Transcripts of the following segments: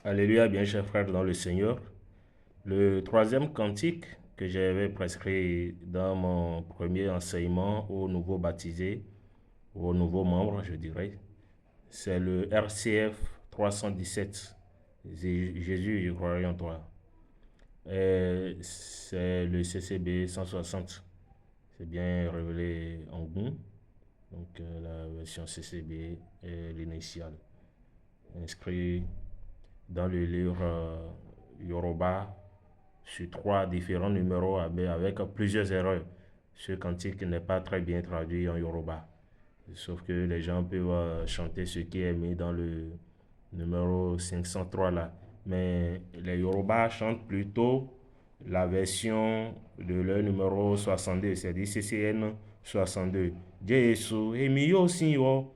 Alléluia, bien chers frères dans le Seigneur. Le troisième cantique que j'avais prescrit dans mon premier enseignement aux nouveaux baptisés, aux nouveaux membres, je dirais, c'est le RCF 317. Jésus, je croirai en toi. Et c'est le CCB 160. C'est bien révélé en Goun. Donc la version CCB est l'initiale. Inscrit dans le livre Yoruba sur trois différents numéros avec plusieurs erreurs. Ce cantique n'est pas très bien traduit en Yoruba. Sauf que les gens peuvent chanter ce qui est mis dans le numéro 503 là. Mais les Yoruba chantent plutôt la version de leur numéro 62, c'est-à-dire CCN 62. Jésus, Emio Sinyo.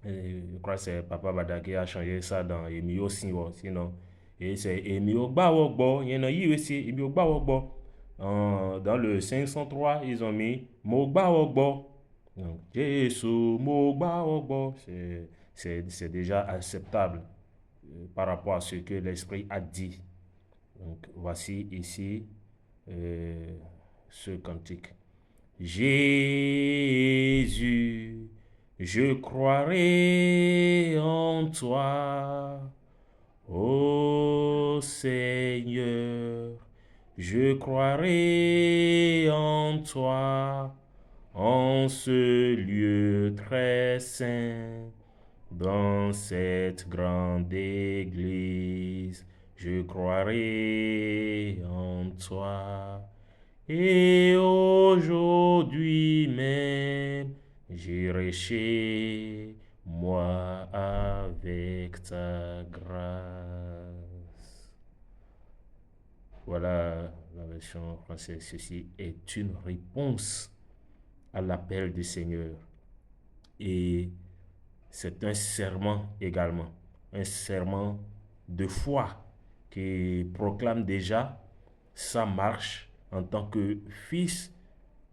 Je crois que c'est Papa Bada qui a changé ça dans Emio Sinyo. Sinon, et c'est Emio Gbawogbo. Il y en a eu aussi Emio Gbawogbo. Dans le 503, ils ont mis Mo Gbawogbo. Donc, Jésus, Mo Gbawogbo. C'est déjà acceptable par rapport à ce que l'Esprit a dit. Donc, voici ici ce cantique. Jésus, je croirai en toi, ô Seigneur, je croirai en toi, en ce lieu très saint, dans cette grande église, je croirai en toi. Et aujourd'hui même, j'irai chez moi avec ta grâce. Voilà la version française. Ceci est une réponse à l'appel du Seigneur. Et c'est un serment également, un serment de foi qui proclame déjà sa marche en tant que fils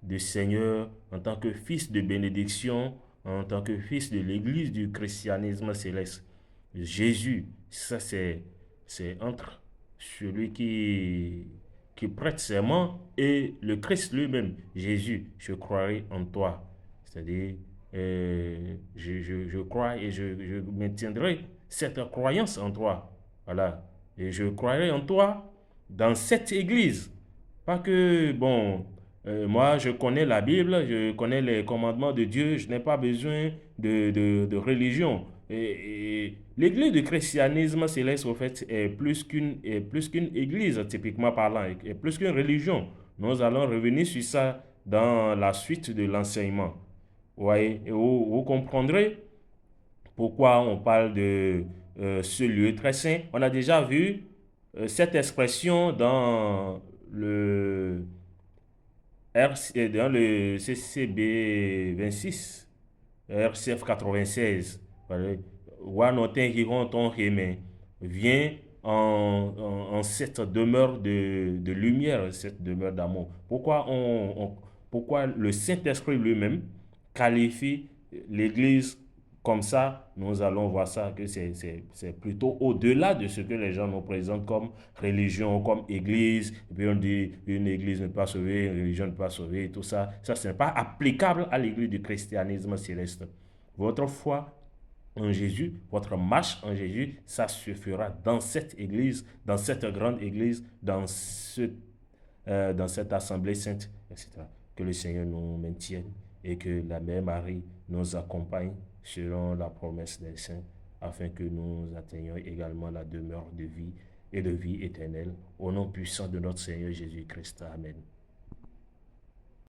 du Seigneur, en tant que fils de bénédiction, en tant que fils de l'Église du christianisme céleste. Jésus, ça c'est entre celui qui prête serment et le Christ lui-même. Jésus, je croirai en toi. C'est-à-dire, je crois et je maintiendrai cette croyance en toi. Voilà. Et je croirai en toi dans cette église. Pas que, bon, moi je connais la Bible, je connais les commandements de Dieu, je n'ai pas besoin de religion. Et l'église du christianisme céleste, au fait, est plus qu'une église, typiquement parlant, est plus qu'une religion. Nous allons revenir sur ça dans la suite de l'enseignement. Vous voyez, et vous comprendrez pourquoi on parle de ce lieu très saint. On a déjà vu cette expression dans le dans le CCB 26, RCF 96. Wanoten Hironton Heme vient en cette demeure de lumière, cette demeure d'amour. Pourquoi le Saint-Esprit lui-même qualifie l'Église comme ça? Nous allons voir ça, que c'est plutôt au-delà de ce que les gens nous présentent comme religion, comme Église. Et puis on dit une Église ne peut pas sauver, une religion ne peut pas sauver, tout ça. Ça, ce n'est pas applicable à l'Église du christianisme céleste. Votre foi en Jésus, votre marche en Jésus, ça se fera dans cette église, dans cette grande église, dans cette assemblée sainte, etc. Que le Seigneur nous maintienne et que la Mère Marie nous accompagne selon la promesse des saints, afin que nous atteignions également la demeure de vie et de vie éternelle. Au nom puissant de notre Seigneur Jésus-Christ. Amen.